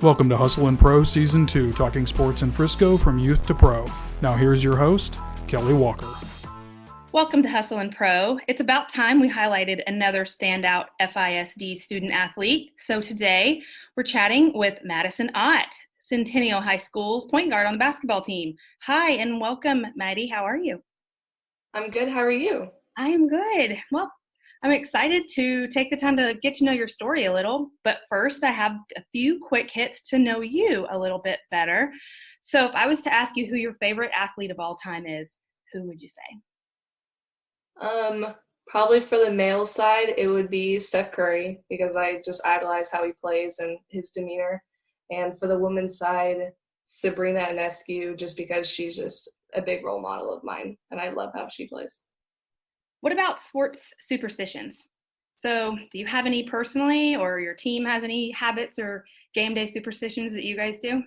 Welcome to Hustle and Pro Season 2, talking sports in Frisco from youth to pro. Now here's your host, Kelly Walker. Welcome to Hustle and Pro. It's about time we highlighted another standout FISD student athlete. So today we're chatting with Madison Ott, Centennial High School's point guard on the basketball team. Hi and welcome, Madi. How are you? I'm good. How are you? I am good. Well, I'm excited to take the time to get to know your story a little, but first I have a few quick hits to know you a little bit better. So if I was to ask you who your favorite athlete of all time is, who would you say? Probably for the male side, it would be Steph Curry because I just idolize how he plays and his demeanor. And for the women's side, Sabrina Ionescu, just because she's just a big role model of mine and I love how she plays. What about sports superstitions? So do you have any personally, or your team has any habits or game day superstitions that you guys do?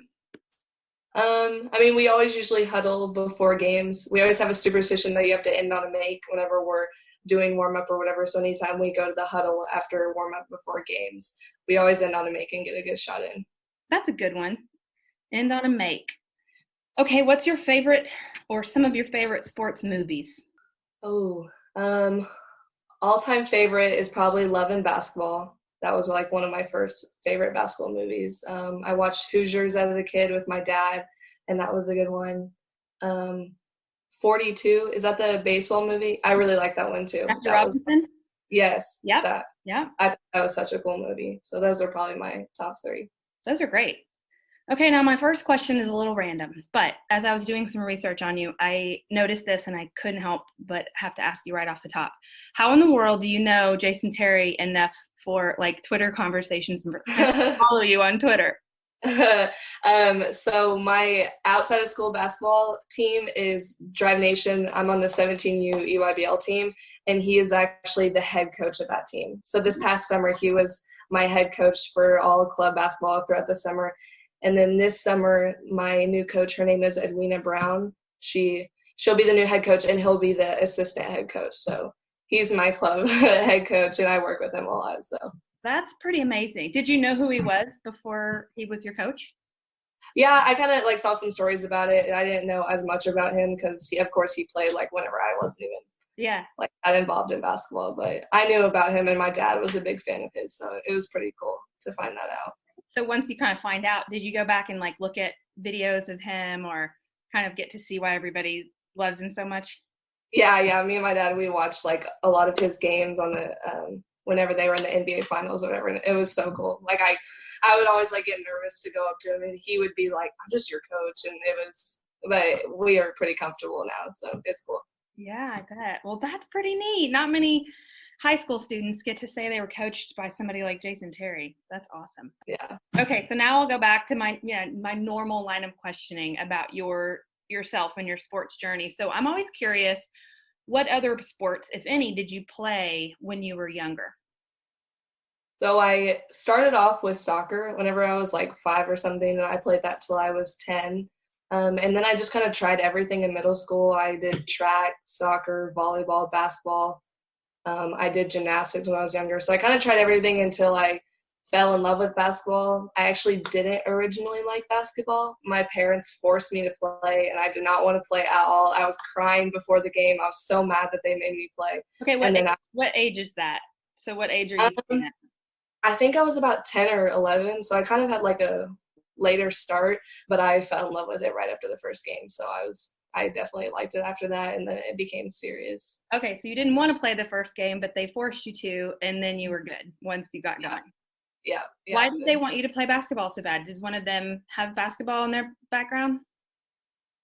We always usually huddle before games. We always have a superstition that you have to end on a make whenever we're doing warm-up or whatever. So anytime we go to the huddle after warm-up before games, we always end on a make and get a good shot in. That's a good one. End on a make. Okay, what's your favorite or some of your favorite sports movies? All-time favorite is probably Love and Basketball. That was like one of my first favorite basketball movies. I watched Hoosiers as a kid with my dad, and that was a good one. 42, is that the baseball movie? I really like that one too. Dr. Robinson? Yes. Yep. That was such a cool movie. So those are probably my top three. Those are great. Okay, now my first question is a little random, but as I was doing some research on you, I noticed this and I couldn't help but have to ask you right off the top. How in the world do you know Jason Terry enough for like Twitter conversations and follow you on Twitter? So my outside of school basketball team is Drive Nation. I'm on the 17U EYBL team, and he is actually the head coach of that team. So this past summer, he was my head coach for all club basketball throughout the summer. And then this summer, my new coach, her name is Edwina Brown. She'll be the new head coach, and he'll be the assistant head coach. So he's my club head coach, and I work with him a lot. So that's pretty amazing. Did you know who he was before he was your coach? Yeah, I kind of saw some stories about it, and I didn't know as much about him because he played whenever I wasn't even that involved in basketball. But I knew about him, and my dad was a big fan of his, so it was pretty cool to find that out. So once you kind of find out, did you go back and look at videos of him or kind of get to see why everybody loves him so much? Yeah. Me and my dad, we watched a lot of his games on the whenever they were in the NBA finals or whatever. And it was so cool. I would always get nervous to go up to him, and he would be like, "I'm just your coach," and but we are pretty comfortable now, so it's cool. Yeah, I bet. Well, that's pretty neat. Not many high school students get to say they were coached by somebody like Jason Terry. That's awesome. Yeah. Okay, so now I'll go back to my normal line of questioning about yourself and your sports journey. So I'm always curious, what other sports, if any, did you play when you were younger? So I started off with soccer whenever I was 5 or something, and I played that till I was 10. And then I just kind of tried everything in middle school. I did track, soccer, volleyball, basketball. I did gymnastics when I was younger. So I kind of tried everything until I fell in love with basketball. I actually didn't originally like basketball. My parents forced me to play, and I did not want to play at all. I was crying before the game. I was so mad that they made me play. Okay, what age is that? So what age are you saying that? I think I was about 10 or 11, so I kind of had a later start, but I fell in love with it right after the first game. So I definitely liked it after that, and then it became serious. Okay, so you didn't want to play the first game, but they forced you to, and then you were good once you got going. Yeah. Why did they want you to play basketball so bad? Did one of them have basketball in their background?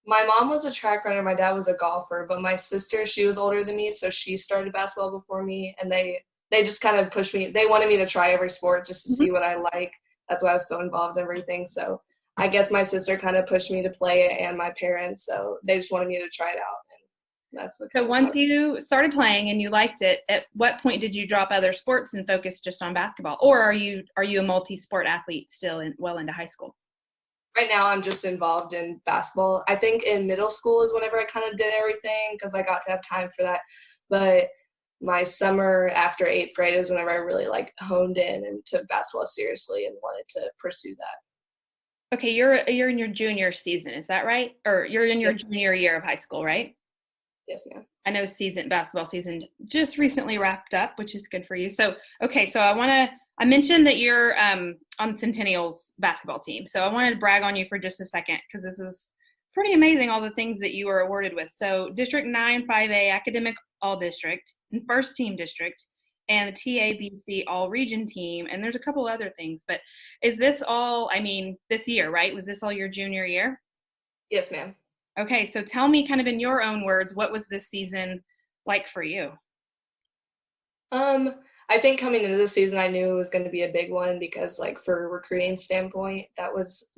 My mom was a track runner. My dad was a golfer, but my sister, she was older than me, so she started basketball before me, and they just kind of pushed me. They wanted me to try every sport just to see what I like. That's why I was so involved in everything. So I guess my sister kind of pushed me to play it, and my parents, so they just wanted me to try it out. And that's what. So once you started playing and you liked it, at what point did you drop other sports and focus just on basketball? Or are you a multi-sport athlete still well into high school? Right now I'm just involved in basketball. I think in middle school is whenever I kind of did everything because I got to have time for that. But my summer after 8th grade is whenever I really honed in and took basketball seriously and wanted to pursue that. Okay, you're in your junior season, is that right? Or you're in your Yep. junior year of high school, right? Yes, ma'am. I know basketball season just recently wrapped up, which is good for you. So, okay, so I mentioned that you're on Centennial's basketball team. So I wanted to brag on you for just a second because this is pretty amazing, all the things that you were awarded with. So District 9 5A Academic All District and First Team District and the TABC All Region team. And there's a couple other things. But is this all, this year, right? Was this all your junior year? Yes, ma'am. Okay, so tell me kind of in your own words, what was this season like for you? I think coming into the season, I knew it was going to be a big one because, like, for a recruiting standpoint, that was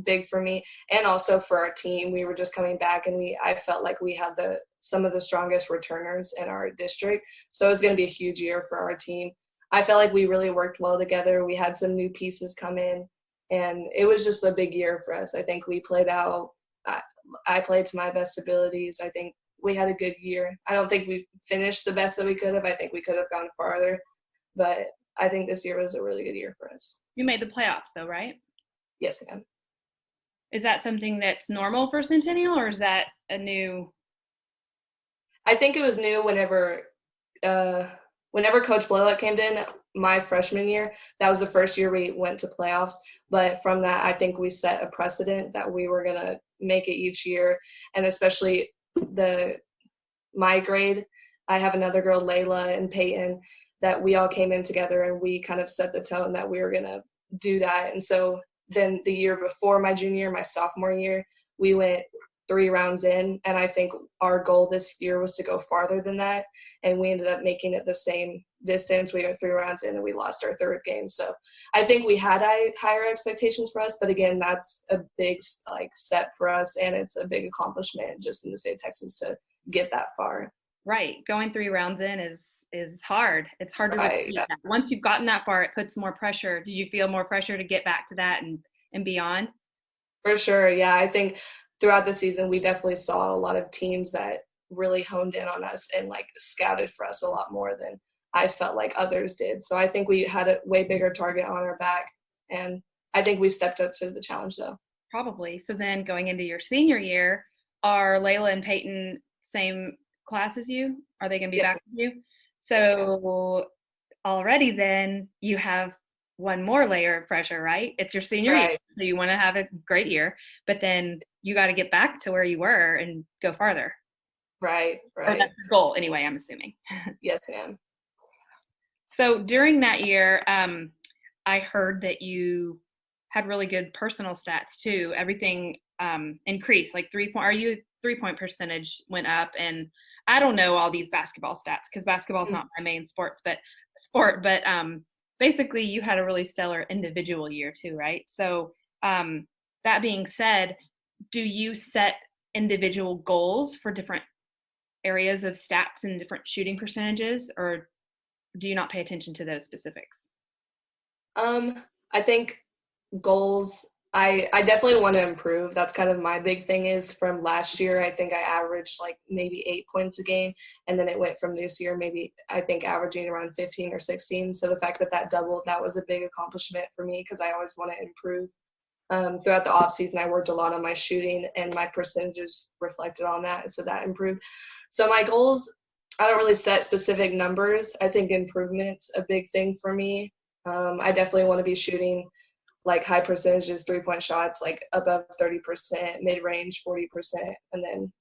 big for me, and also for our team. We were just coming back, and I felt like we had some of the strongest returners in our district, so it was going to be a huge year for our team. I felt like we really worked well together. We had some new pieces come in, and it was just a big year for us. I think we played out. I played to my best abilities. I think we had a good year. I don't think we finished the best that we could have. I think we could have gone farther, but I think this year was a really good year for us. You made the playoffs though, right? Yes, ma'am. Is that something that's normal for Centennial, or is that a new? I think it was new whenever Coach Blalock came in my freshman year. That was the first year we went to playoffs. But from that, I think we set a precedent that we were going to make it each year, and especially my grade. I have another girl, Layla and Peyton, that we all came in together and we kind of set the tone that we were going to do that. And so then the year before my junior year, my sophomore year, we went 3 rounds in, and I think our goal this year was to go farther than that, and we ended up making it the same distance. We went 3 rounds in and we lost our 3rd game. So I think we had higher expectations for us, but again, that's a big step for us, and it's a big accomplishment just in the state of Texas to get that far. Right, going 3 rounds in is hard. It's hard to repeat that. Once you've gotten that far, it puts more pressure. Did you feel more pressure to get back to that and beyond? For sure, yeah. I think throughout the season, we definitely saw a lot of teams that really honed in on us and scouted for us a lot more than I felt like others did. So I think we had a way bigger target on our back, and I think we stepped up to the challenge though. Probably. So then going into your senior year, are Layla and Peyton same class as you? Are they going to be back with you? So already then you have one more layer of pressure, right? It's your senior year, so you want to have a great year, but then you got to get back to where you were and go farther. Right. Or that's the goal anyway, I'm assuming. Yes, ma'am. So during that year, I heard that you had really good personal stats too. Everything increased, like 3-point percentage went up, and I don't know all these basketball stats because basketball is not my main sport, but basically you had a really stellar individual year too, right? So that being said, do you set individual goals for different areas of stats and different shooting percentages, or do you not pay attention to those specifics? I think goals, I definitely want to improve. That's kind of my big thing is from last year. I think I averaged maybe 8 points a game, and then it went from this year maybe I think averaging around 15 or 16. So the fact that doubled, that was a big accomplishment for me because I always want to improve. Throughout the off season, I worked a lot on my shooting, and my percentages reflected on that, so that improved. So my goals, I don't really set specific numbers. I think improvement's a big thing for me. I definitely want to be shooting high percentages, 3-point shots, above 30%, mid-range 40%, and then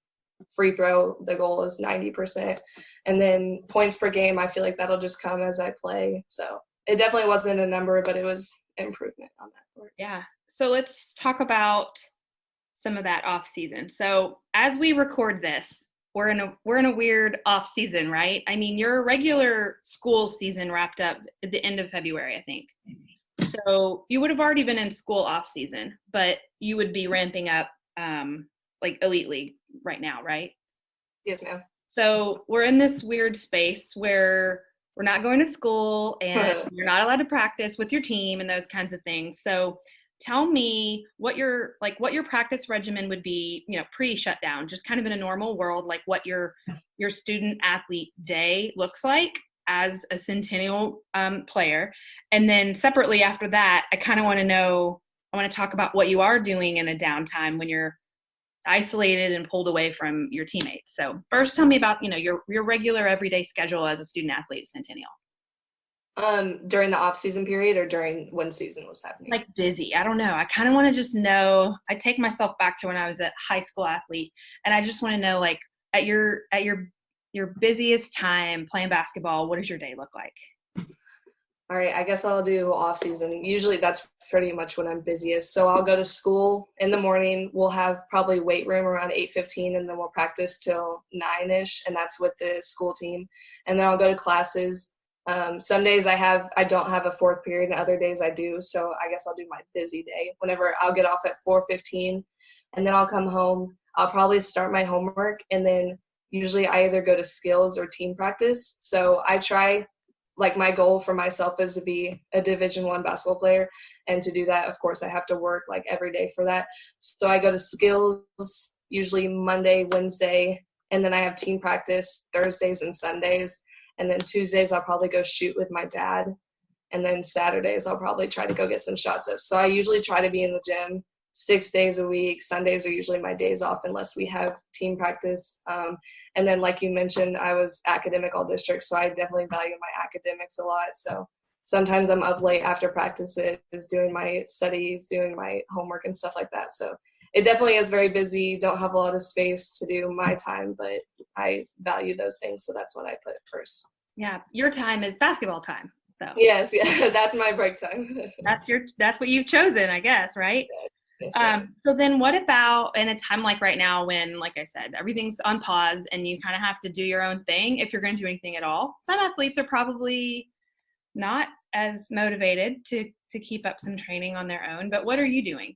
free throw, the goal is 90%. And then points per game, I feel like that'll just come as I play. So it definitely wasn't a number, but it was improvement on that part. Yeah. So let's talk about some of that off season. So as we record this, we're in a weird off season, right? I mean, your regular school season wrapped up at the end of February, I think. So you would have already been in school off season, but you would be ramping up Elite League right now, right? Yes, ma'am. So we're in this weird space where we're not going to school and you're not allowed to practice with your team and those kinds of things. So tell me what your practice regimen would be, pre-shutdown, just kind of in a normal world, what your student athlete day looks like as a Centennial player. And then separately after that, I kind of want to know I want to talk about what you are doing in a downtime when you're isolated and pulled away from your teammates. So first, tell me about, your regular everyday schedule as a student athlete at Centennial. During the off-season period or during when season was happening? Like busy. I don't know. I kind of want to just know. I take myself back to when I was a high school athlete, and I just want to know, like, at your busiest time playing basketball, what does your day look like? All right, I guess I'll do off season. Usually that's pretty much when I'm busiest. So I'll go to school in the morning. We'll have probably weight room around 8:15, and then we'll practice till 9-ish, and that's with the school team. And then I'll go to classes. Some days I don't have a fourth period, and other days I do. So I guess I'll do my busy day. Whenever I'll get off at 4:15, and then I'll come home. I'll probably start my homework, and then usually I either go to skills or team practice. So I try. Like my goal for myself is to be a Division I basketball player, and to do that, of course, I have to work like every day for that. So I go to skills usually Monday, Wednesday, and then I have team practice Thursdays and Sundays, and then Tuesdays I'll probably go shoot with my dad, and then Saturdays I'll probably try to go get some shots up. So I usually try to be in the gym 6 days a week. Sundays are usually my days off unless we have team practice. And then like you mentioned, I was academic all district, so I definitely value my academics a lot. So sometimes I'm up late after practices, doing my studies, doing my homework and stuff like that. So it definitely is very busy. Don't have a lot of space to do my time, but I value those things. So that's what I put first. Yeah. Your time is basketball time. So Yes. Yeah. That's my break time. that's what you've chosen, I guess. Right. So then what about in a time like right now when, like I said, everything's on pause and you kind of have to do your own thing if you're going to do anything at all? Some athletes are probably not as motivated to keep up some training on their own, but what are you doing?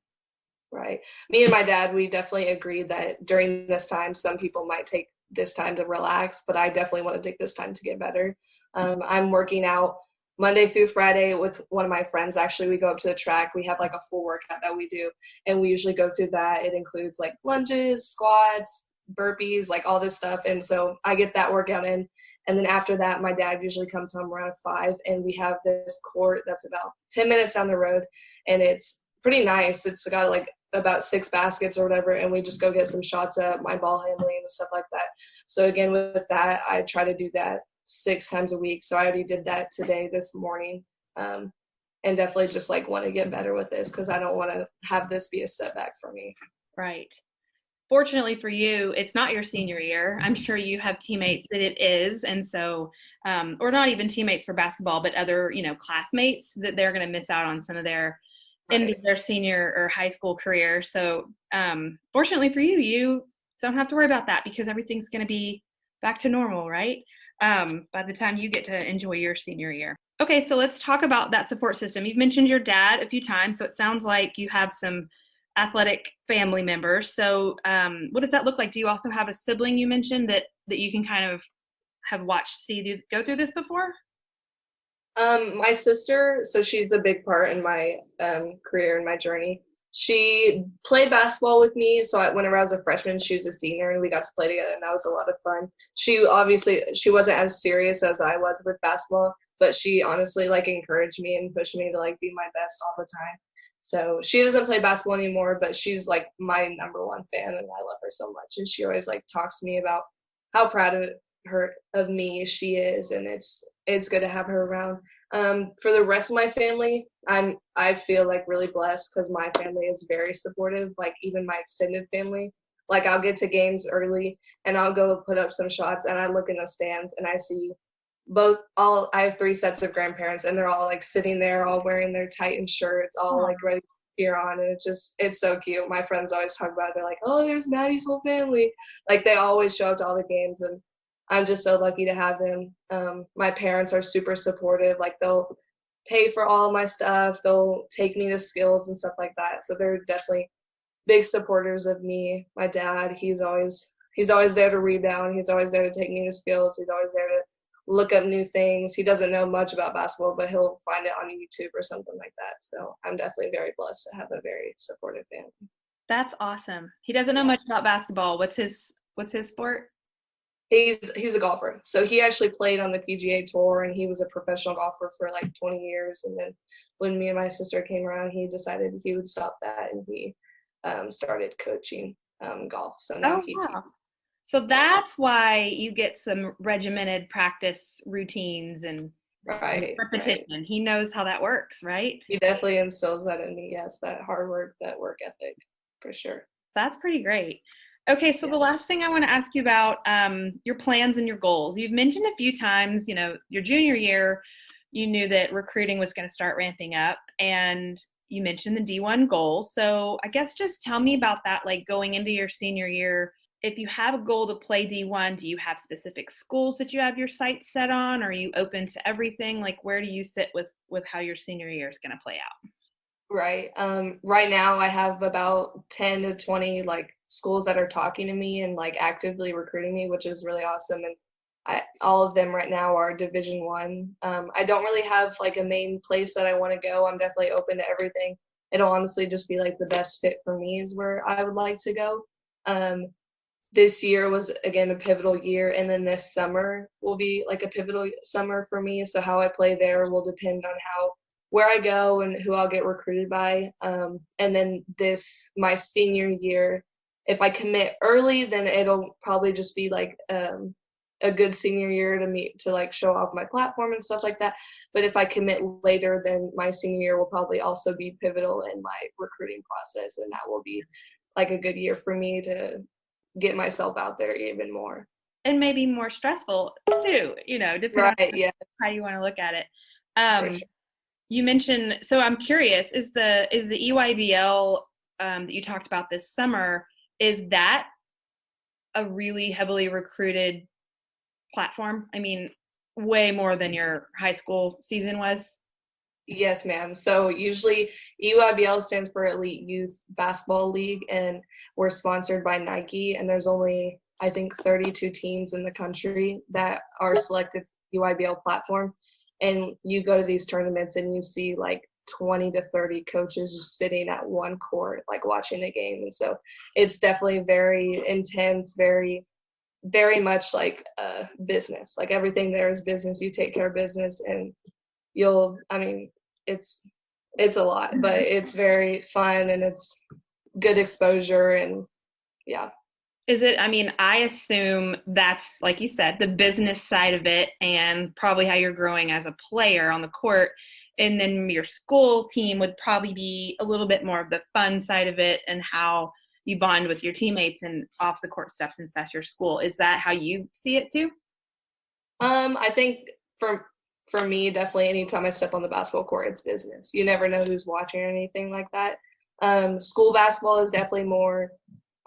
Right. Me and my dad, we definitely agreed that during this time, some people might take this time to relax, but I definitely want to take this time to get better. I'm working out Monday through Friday with one of my friends. Actually, we go up to the track. We have like a full workout that we do, and we usually go through that. It includes like lunges, squats, burpees, like all this stuff. And so I get that workout in. And then after that, my dad usually comes home around 5, and we have this court that's about 10 minutes down the road, and it's pretty nice. It's got like about 6 baskets or whatever, and we just go get some shots up, my ball handling and stuff like that. So again, with that, I try to do that 6 times a week. So I already did that today, this morning, and definitely just like want to get better with this because I don't want to have this be a setback for me. Right. Fortunately for you, it's not your senior year. I'm sure you have teammates that it is. And so, or not even teammates for basketball, but other, classmates that they're going to miss out on some of their end of their senior or high school career. So fortunately for you, you don't have to worry about that because everything's going to be back to normal, right? By the time you get to enjoy your senior year. Okay, so let's talk about that support system. You've mentioned your dad a few times, so it sounds like you have some athletic family members. So what does that look like? Do you also have a sibling you mentioned that you can kind of have watched go through this before? My sister, so she's a big part in my career and my journey. She played basketball with me. So whenever I was a freshman, she was a senior, and we got to play together, and that was a lot of fun. She wasn't as serious as I was with basketball, but she honestly like encouraged me and pushed me to like be my best all the time. So she doesn't play basketball anymore, but she's like my number one fan, and I love her so much. And she always like talks to me about how proud of me she is, and it's good to have her around. For the rest of my family, I feel like really blessed because my family is very supportive. Like even my extended family, like I'll get to games early and I'll go put up some shots, and I look in the stands and I see I have 3 sets of grandparents, and they're all like sitting there, all wearing their Titan shirts, all like ready to cheer on, and it's so cute. My friends always talk about it. They're like, oh, there's Maddie's whole family. Like they always show up to all the games, and I'm just so lucky to have them. My parents are super supportive. Like they'll pay for all of my stuff. They'll take me to skills and stuff like that. So they're definitely big supporters of me. My dad, he's always there to rebound. He's always there to take me to skills. He's always there to look up new things. He doesn't know much about basketball, but he'll find it on YouTube or something like that. So I'm definitely very blessed to have a very supportive family. That's awesome. He doesn't know much about basketball. What's his sport? He's a golfer. So he actually played on the PGA Tour, and he was a professional golfer for like 20 years, and then when me and my sister came around, he decided he would stop that, and he started coaching golf. So now Oh, he wow. So that's why you get some regimented practice routines and right. repetition. He knows how that works, right? He definitely instills that in me. Yes, that hard work, that work ethic, for sure. That's pretty great. Okay, so the last thing I want to ask you about your plans and your goals. You've mentioned a few times, your junior year, you knew that recruiting was going to start ramping up, and you mentioned the D1 goal. So I guess just tell me about that, like going into your senior year. If you have a goal to play D1, do you have specific schools that you have your sights set on? Are you open to everything? Like, where do you sit with how your senior year is going to play out? Right. Right now I have about 10 to 20 like schools that are talking to me and like actively recruiting me, which is really awesome. And all of them right now are Division I. I don't really have like a main place that I want to go. I'm definitely open to everything. It'll honestly just be like the best fit for me is where I would like to go. This year was again a pivotal year, and then this summer will be like a pivotal summer for me. So how I play there will depend on where I go and who I'll get recruited by. And then my senior year, if I commit early, then it'll probably just be like a good senior year to like show off my platform and stuff like that. But if I commit later, then my senior year will probably also be pivotal in my recruiting process, and that will be like a good year for me to get myself out there even more. And maybe more stressful too, depending Right, on how you want to look at it. For sure. You mentioned, so I'm curious, is the EYBL that you talked about this summer, is that a really heavily recruited platform? I mean, way more than your high school season was? Yes, ma'am. So usually EYBL stands for Elite Youth Basketball League, and we're sponsored by Nike, and there's only, I think, 32 teams in the country that are selected for the EYBL platform. And you go to these tournaments and you see like 20 to 30 coaches just sitting at one court, like watching the game. And so it's definitely very intense, very, very much like business. Like everything there is business. You take care of business, and it's a lot, but it's very fun and it's good exposure, and yeah. Is it, I assume that's, like you said, the business side of it and probably how you're growing as a player on the court. And then your school team would probably be a little bit more of the fun side of it and how you bond with your teammates and off the court stuff since that's your school. Is that how you see it too? I think for me, definitely anytime I step on the basketball court, it's business. You never know who's watching or anything like that. School basketball is definitely more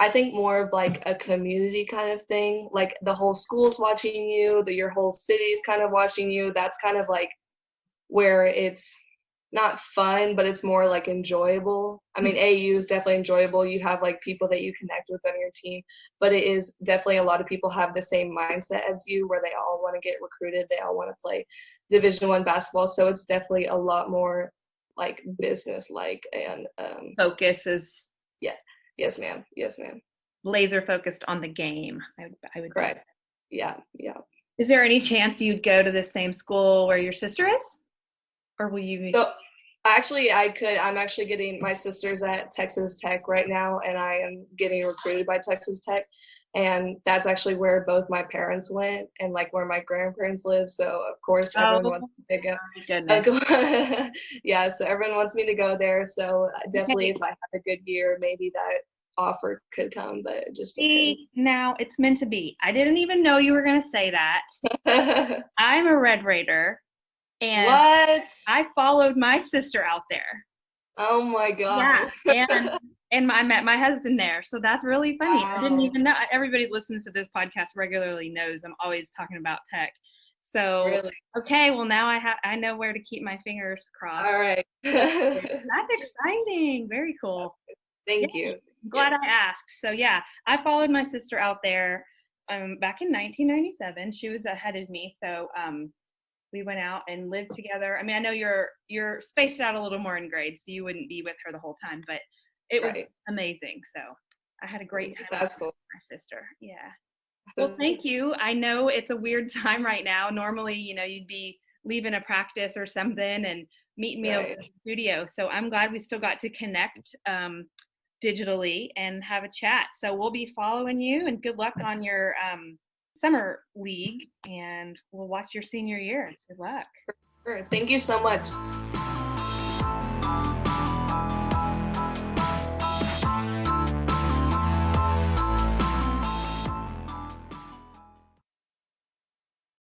of like a community kind of thing. Like the whole school's watching you, your whole city's kind of watching you. That's kind of like where it's not fun, but it's more like enjoyable. I mean, AU is definitely enjoyable. You have like people that you connect with on your team, but it is definitely a lot of people have the same mindset as you, where they all want to get recruited. They all want to play Division I basketball. So it's definitely a lot more like business like, and focus is yes ma'am laser focused on the game. I would right. Yeah. Is there any chance you'd go to the same school where your sister is, or will you? So actually, I could. I'm actually getting, my sister's at Texas Tech right now, and I am getting recruited by Texas Tech, and that's actually where both my parents went and like where my grandparents live. So of course everyone wants me to go. Yeah, so everyone wants me to go there. So definitely, if I have a good year, maybe that offer could come, but it just depends. Now it's meant to be. I didn't even know you were going to say that. I'm a Red Raider, and what? I followed my sister out there. Oh my god! Yeah, and I met my husband there, so that's really funny. Wow. I didn't even know. Everybody listens to this podcast regularly knows I'm always talking about Tech. So really? Okay, well now I know where to keep my fingers crossed. All right. That's exciting. Very cool. Thank you. I'm glad I asked. So yeah, I followed my sister out there back in 1997. She was ahead of me, so we went out and lived together. I mean, I know you're spaced out a little more in grades, so you wouldn't be with her the whole time, but it was amazing. So I had a great time with my sister. Yeah. Well, thank you. I know it's a weird time right now. Normally, you'd be leaving a practice or something, and meeting me over in the studio. So I'm glad we still got to connect digitally and have a chat. So we'll be following you, and good luck on your summer league, and we'll watch your senior year. Good luck. Sure. Thank you so much.